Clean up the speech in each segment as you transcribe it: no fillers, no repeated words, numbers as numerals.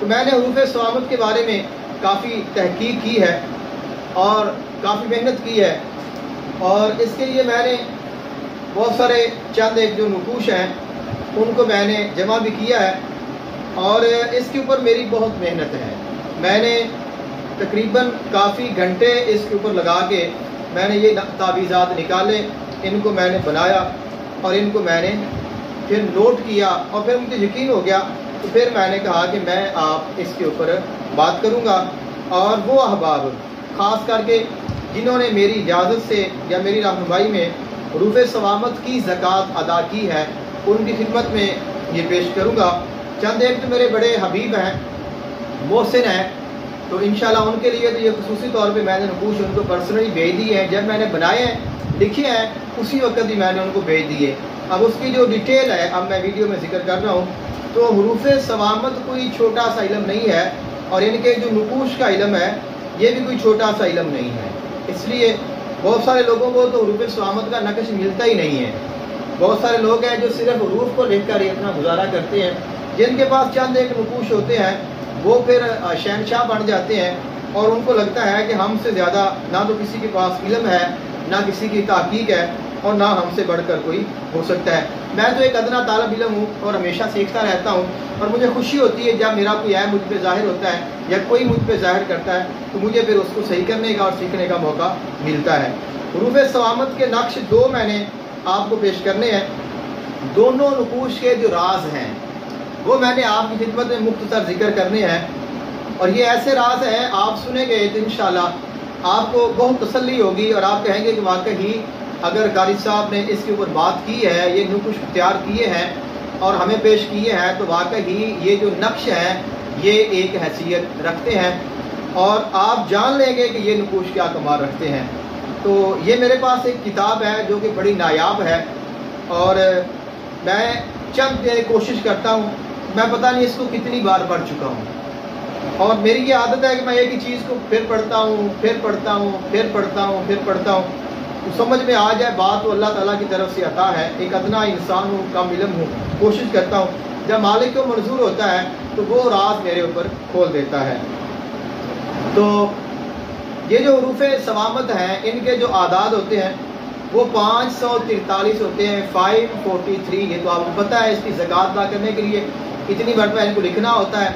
تو میں نے حروف صوامت کے بارے میں کافی تحقیق کی ہے اور کافی محنت کی ہے، اور اس کے لیے میں نے بہت سارے چند ایک جو نقوش ہیں ان کو میں نے جمع بھی کیا ہے، اور اس کے اوپر میری بہت محنت ہے۔ میں نے تقریباً کافی گھنٹے اس کے اوپر لگا کے میں نے یہ تعویذات نکالے، ان کو میں نے بنایا اور ان کو میں نے پھر نوٹ کیا، اور پھر مجھے یقین ہو گیا، تو پھر میں نے کہا کہ میں آپ اس کے اوپر بات کروں گا، اور وہ احباب خاص کر کے جنہوں نے میری اجازت سے یا میری رہنمائی میں حروف صوامت کی زکوٰۃ ادا کی ہے ان کی خدمت میں یہ پیش کروں گا۔ چند ایک تو میرے بڑے حبیب ہیں، محسن ہیں، تو انشاءاللہ ان کے لیے تو یہ خصوصی طور پہ میں نے نقوش ان کو پرسنلی بھیج دی ہے، جب میں نے بنائے ہیں لکھے ہیں اسی وقت ہی میں نے ان کو بھیج دیے۔ اب اس کی جو ڈیٹیل ہے اب میں ویڈیو میں ذکر کر رہا ہوں۔ تو حروف صوامت کوئی چھوٹا سا علم نہیں ہے، اور ان کے جو نقوش کا علم ہے یہ بھی کوئی چھوٹا سا علم نہیں ہے، اس لیے بہت سارے لوگوں کو تو حروف صوامت کا نقش ملتا ہی نہیں ہے۔ بہت سارے لوگ ہیں جو صرف حروف کو لکھ کر ہی اپنا گزارا کرتے ہیں، جن کے پاس چند ایک نقوش ہوتے ہیں وہ پھر شہنشاہ بن جاتے ہیں، اور ان کو لگتا ہے کہ ہم سے زیادہ نہ تو کسی کے پاس علم ہے، نہ کسی کی تحقیق ہے، اور نہ ہم سے بڑھ کر کوئی ہو سکتا ہے۔ میں تو ایک ادنا طالب علم ہوں اور ہمیشہ سیکھتا رہتا ہوں، اور مجھے خوشی ہوتی ہے جب میرا کوئی عیب مجھ پہ ظاہر ہوتا ہے یا کوئی مجھ پہ ظاہر کرتا ہے تو مجھے پھر اس کو صحیح کرنے کا اور سیکھنے کا موقع ملتا ہے۔ حروف صوامت کے نقش دو میں نے آپ کو پیش کرنے ہیں۔ دونوں نقوش کے جو راز ہیں وہ میں نے آپ کی خدمت میں مختصر ذکر کرنے ہیں، اور یہ ایسے راز ہیں آپ سنیں گے تو انشاءاللہ آپ کو بہت تسلی ہوگی، اور آپ کہیں گے کہ واقعی اگر قاری صاحب نے اس کے اوپر بات کی ہے، یہ نقوش تیار کیے ہیں اور ہمیں پیش کیے ہیں، تو واقعی یہ جو نقش ہیں یہ ایک حیثیت رکھتے ہیں، اور آپ جان لیں گے کہ یہ نقوش کیا کمال رکھتے ہیں۔ تو یہ میرے پاس ایک کتاب ہے جو کہ بڑی نایاب ہے، اور میں چند کوشش کرتا ہوں، میں پتہ نہیں اس کو کتنی بار پڑھ چکا ہوں، اور میری یہ عادت ہے کہ میں ایک ہی چیز کو پھر پڑھتا ہوں پھر پڑھتا ہوں پھر پڑھتا ہوں پھر پڑھتا ہوں، تو سمجھ میں آ جائے بات تو اللہ تعالیٰ کی طرف سے عطا ہے۔ ایک ادنا انسان ہوں، کم علم ہوں، کوشش کرتا ہوں، جب مالک کو منظور ہوتا ہے تو وہ راز میرے اوپر کھول دیتا ہے۔ تو یہ جو حروف صوامت ہیں ان کے جو اعداد ہوتے ہیں وہ 543 ہوتے ہیں، 543۔ یہ تو آپ کو پتہ ہے، اس کی زکوٰۃ ادا کرنے کے لیے اتنی مرتبہ ان کو لکھنا ہوتا ہے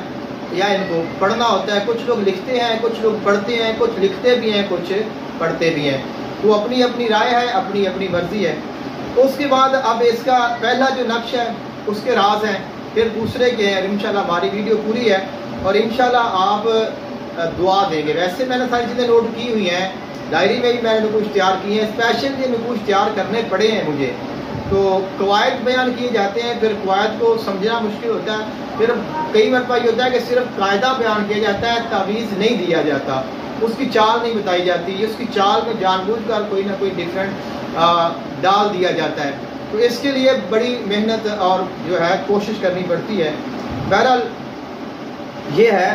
یا ان کو پڑھنا ہوتا ہے۔ کچھ لوگ لکھتے ہیں، کچھ لوگ پڑھتے ہیں، کچھ لکھتے بھی ہیں، کچھ پڑھتے بھی ہیں، تو اپنی اپنی رائے ہے، اپنی اپنی مرضی ہے۔ اس کے بعد اب اس کا پہلا جو نقش ہے اس کے راز ہیں، پھر دوسرے کے ہیں۔ انشاءاللہ ہماری ویڈیو پوری ہے اور انشاءاللہ آپ دعا دیں گے۔ ویسے میں نے ساری چیزیں نوٹ کی ہوئی ہیں، ڈائری میں بھی میں نے نقوش تیار کیے ہیں، اسپیشل یہ نقوش تیار کرنے پڑے ہیں مجھے۔ تو قواعد بیان کیے جاتے ہیں، پھر قواعد کو سمجھنا مشکل ہوتا ہے، پھر کئی مرتبہ یہ ہوتا ہے کہ صرف قاعدہ بیان کیا جاتا ہے، تعویذ نہیں دیا جاتا، اس کی چال نہیں بتائی جاتی، اس کی چال میں جان بوجھ کر کوئی نہ کوئی ڈفرینٹ ڈال دیا جاتا ہے، تو اس کے لیے بڑی محنت اور جو ہے کوشش کرنی پڑتی ہے۔ بہرحال یہ ہے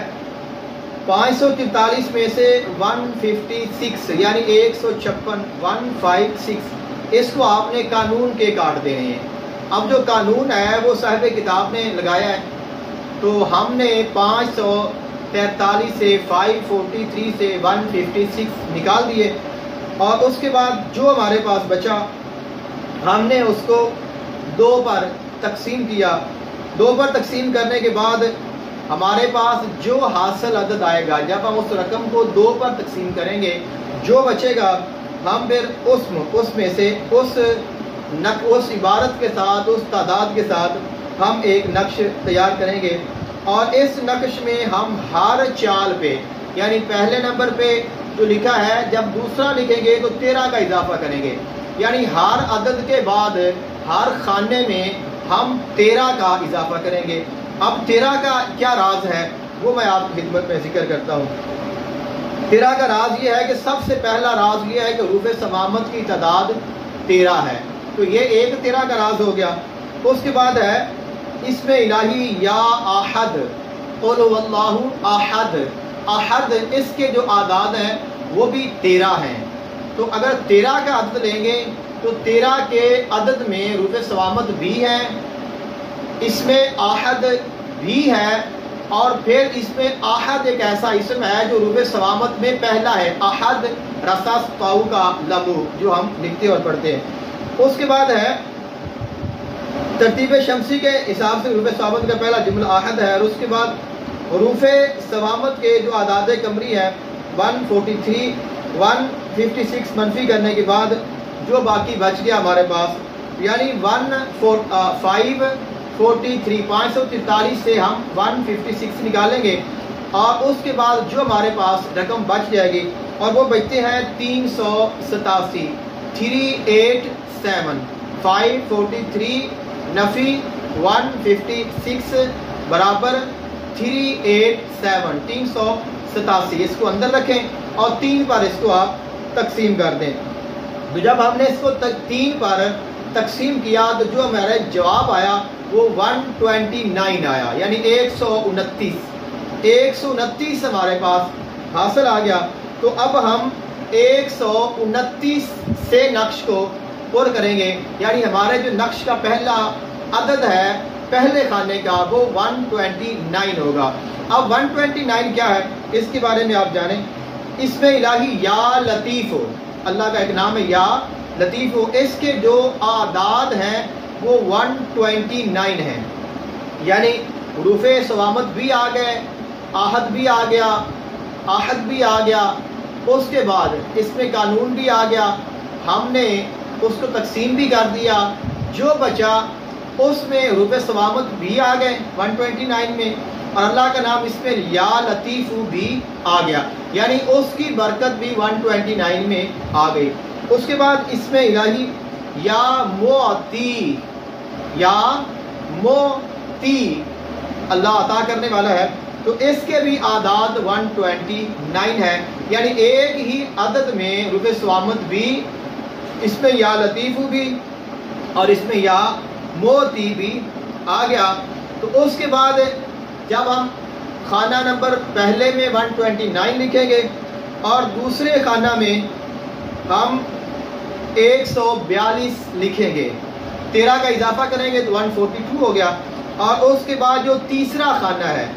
543 میں سے 156 یعنی 156 156 اس کو آپ نے قانون کے کاٹ دینے ہیں۔ اب جو قانون ہے وہ صاحب کتاب نے لگایا ہے، تو ہم نے 543 سے 543 سے 156 نکال دیے، اور اس کے بعد جو ہمارے پاس بچا ہم نے اس کو 2 پر تقسیم کیا۔ 2 پر تقسیم کرنے کے بعد ہمارے پاس جو حاصل عدد آئے گا، جب ہم اس رقم کو 2 پر تقسیم کریں گے، جو بچے گا ہم پھر اس میں سے اس عبارت کے ساتھ، اس تعداد کے ساتھ ہم ایک نقش تیار کریں گے، اور اس نقش میں ہم ہر چال پہ یعنی پہلے نمبر پہ جو لکھا ہے جب دوسرا لکھیں گے تو 13 کا اضافہ کریں گے، یعنی ہر عدد کے بعد ہر خانے میں ہم 13 کا اضافہ کریں گے۔ اب 13 کا کیا راز ہے وہ میں آپ کی خدمت میں ذکر کرتا ہوں۔ 13 کا راز یہ ہے کہ سب سے پہلا راز یہ ہے کہ حروف صوامت کی تعداد 13 ہے، تو یہ ایک 13 کا راز ہو گیا۔ اس کے بعد ہے اسم الہی یا احد، قل هو اللہ احد۔ احد اس کے جو اعداد ہیں وہ بھی 13 ہیں، تو اگر 13 کا عدد لیں گے تو 13 کے عدد میں حروف صوامت بھی ہیں، اس میں احد بھی ہے، اور پھر اس میں احد ایک ایسا اسم ہے جو حروف صوامت میں پہلا ہے، احد رساس طاؤ کا لمو جو ہم لکھتے اور پڑھتے ہیں۔ اس کے بعد ہے ترتیب شمسی کے حساب سے حروف صوامت کا پہلا جملہ احد ہے، اور اس کے بعد حروف صوامت کے جو اعداد قمری ہے 143 156 منفی کرنے کے بعد جو باقی بچ گیا ہمارے پاس، یعنی 543 سے ہم 156 نکالیں گے، اور اس کے بعد جو ہمارے پاس رقم بچ جائے گی اور وہ بچتے ہیں 387 387 543 نفی 156 برابر 387 387، اس کو اندر رکھیں اور 3 پر اس کو آپ تقسیم کر دیں۔ تو جب ہم نے اس کو 3 پر تقسیم کیا تو جو ہمارا جواب آیا وہ 129 آیا، یعنی 129 ہمارے پاس حاصل آ گیا۔ تو اب ہم 129 سے نقش کو پر کریں گے، یعنی ہمارے جو نقش کا پہلا عدد ہے پہلے خانے کا وہ 129 ہوگا۔ اب 129 کیا ہے اس کے بارے میں آپ جانیں، اس میں الہی یا لطیف ہو، اللہ کا ایک نام ہے یا لطیف ہو، اس کے جو اعداد ہیں وہ 129 ہیں، یعنی حروف صوامت بھی آ گئے، احد بھی آ گیا، احد بھی آ گیا، اس کے بعد اس میں قانون بھی آ گیا، ہم نے اس کو تقسیم بھی کر دیا، جو بچا اس میں حروف صوامت بھی آ گئے 129 میں، اور اللہ کا نام اس میں یا لطیف بھی آ گیا، یعنی اس کی برکت بھی 129 میں آ گئی۔ اس کے بعد اس میں الہی یا موتی، یا موتی اللہ عطا کرنے والا ہے، تو اس کے بھی اعداد 129 ہے، یعنی ایک ہی عدد میں حروف صوامت بھی، اس میں یا لطیف بھی اور اس میں یا موتی بھی آ گیا۔ تو اس کے بعد جب ہم خانہ نمبر پہلے میں 129 لکھیں گے اور دوسرے خانہ میں ہم 142 لکھیں گے، 13 کا اضافہ کریں گے تو 142 ہو گیا، اور اس کے بعد جو تیسرا خانہ ہے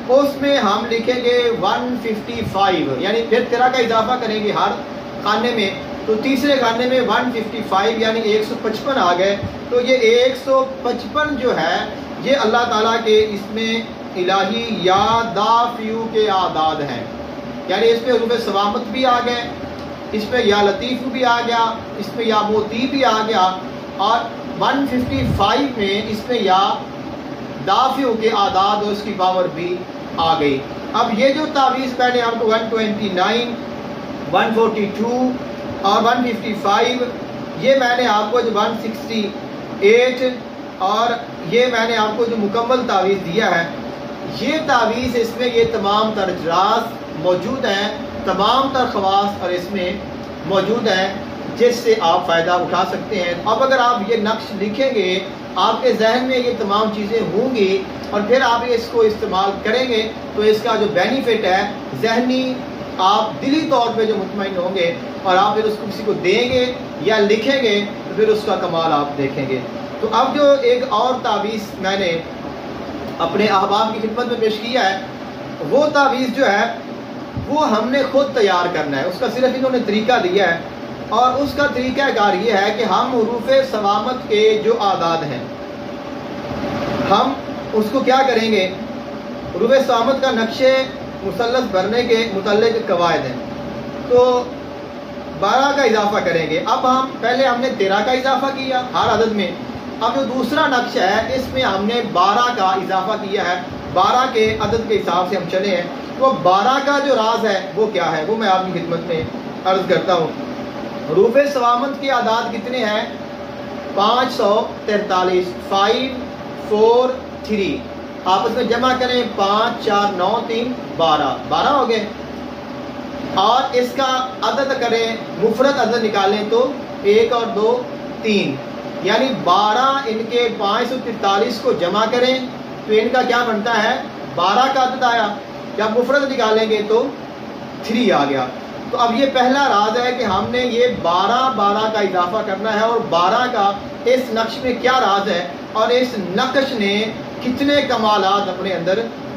اس میں ہم لکھیں گے 155، یعنی پھر 13 کا اضافہ کریں گے ہر خانے میں، تو تیسرے خانے میں 155 یعنی 155 آ گئے۔ تو یہ 155 جو ہے یہ اللہ تعالیٰ کے اس میں الہی یا دافیو کے اعداد ہیں، یعنی اس میں حروف صوامت بھی آ گئے، اس میں یا لطیف بھی آ گیا، اس میں یا موتی بھی آ گیا، اور 155 میں اس میں یا دافیو کے اعداد اور اس کی پاور بھی آ گئی۔ اب یہ جو تعویذ میں نے آپ کو 129 142 اور 155 یہ میں نے آپ کو جو 168 اور یہ میں نے آپ کو جو مکمل تعویذ دیا ہے، یہ تعویذ اس میں یہ تمام تر اجراس موجود ہیں، تمام تر خواص اور اس میں موجود ہیں جس سے آپ فائدہ اٹھا سکتے ہیں۔ اب اگر آپ یہ نقش لکھیں گے آپ کے ذہن میں یہ تمام چیزیں ہوں گی اور پھر آپ اس کو استعمال کریں گے تو اس کا جو بینیفٹ ہے ذہنی، آپ دلی طور پہ جو مطمئن ہوں گے، اور آپ پھر اس کو کسی کو دیں گے یا لکھیں گے تو پھر اس کا کمال آپ دیکھیں گے۔ تو اب جو ایک اور تعویذ میں نے اپنے احباب کی خدمت میں پیش کیا ہے، وہ تعویذ جو ہے وہ ہم نے خود تیار کرنا ہے، اس کا صرف انہوں نے طریقہ دیا ہے، اور اس کا طریقہ کار یہ ہے کہ ہم حروف صوامت کے جو اعداد ہیں ہم اس کو کیا کریں گے، حروف صوامت کا نقشے مثلث بھرنے کے متعلق قواعد ہیں، تو 12 کا اضافہ کریں گے۔ اب ہم پہلے ہم نے 13 کا اضافہ کیا ہر عدد میں، اب جو دوسرا نقش ہے اس میں ہم نے 12 کا اضافہ کیا ہے، 12 کے عدد کے حساب سے ہم چلے ہیں۔ تو 12 کا جو راز ہے وہ کیا ہے وہ میں آپ کی خدمت میں عرض کرتا ہوں۔ حروف صوامت کے اعداد کتنے ہیں؟ 543 543، آپس میں جمع کریں 5 4 9 3 12 12 ہو گئے، اور اس کا عدد کریں مفرد عدد نکالیں تو 1 اور 2 3، یعنی 12 ان کے 543 کو جمع کریں تو ان کا کیا بنتا ہے 12 کا عدد آیا، جب مفرد نکالیں گے تو 3 آ گیا۔ تو اب یہ پہلا راز ہے کہ ہم نے یہ 12 کا اضافہ کرنا ہے، اور 12 کا اس نقش میں کیا راز ہے اور اس نقش نے کتنے کمالات اپنے اندر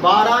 12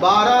12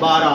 12,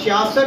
66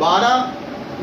12,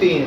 3।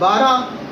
12,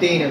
3।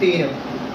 3।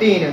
3।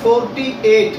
48,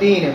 3।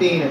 3।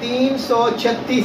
336,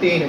3।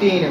3।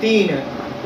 3।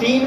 3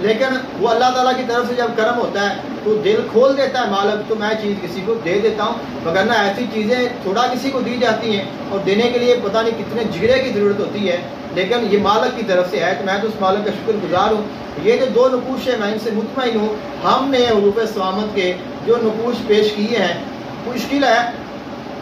لیکن وہ اللہ تعالیٰ کی طرف سے جب کرم ہوتا ہے تو دل کھول دیتا ہے مالک، تو میں چیز کسی کو دے دیتا ہوں، وگرنہ ایسی چیزیں تھوڑا کسی کو دی جاتی ہیں اور دینے کے لیے پتہ نہیں کتنے جگرے کی ضرورت ہوتی ہے، لیکن یہ مالک کی طرف سے ہے تو میں تو اس مالک کا شکر گزار ہوں۔ یہ جو 2 نقوش ہیں میں ان سے مطمئن ہوں، ہم نے حروف سوامت کے جو نقوش پیش کیے ہیں مشکل ہے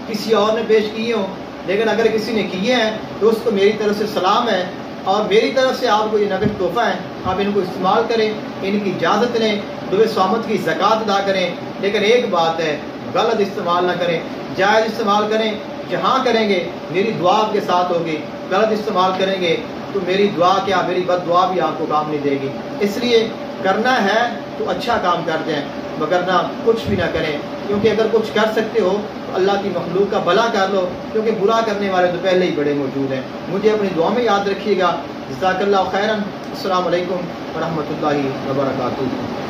کسی اور نے پیش کیے ہوں، لیکن اگر کسی نے کیے ہیں تو اس کو میری طرف سے سلام ہے، اور میری طرف سے آپ کو یہ نقد تحفہ ہے، آپ ان کو استعمال کریں، ان کی اجازت لیں، حروف سوامت کی زکوٰۃ ادا کریں، لیکن ایک بات ہے غلط استعمال نہ کریں، جائز استعمال کریں، جہاں کریں گے میری دعا آپ کے ساتھ ہوگی، غلط استعمال کریں گے تو میری دعا کیا میری بد دعا بھی آپ کو کام نہیں دے گی۔ اس لیے کرنا ہے تو اچھا کام کر دیں، وگرنہ کچھ بھی نہ کریں، کیونکہ اگر کچھ کر سکتے ہو تو اللہ کی مخلوق کا بھلا کر لو، کیونکہ برا کرنے والے تو پہلے ہی بڑے موجود ہیں۔ مجھے اپنی دعا میں یاد رکھیے گا۔ جزاک اللہ خیرا۔ السلام علیکم ورحمۃ اللہ وبرکاتہ۔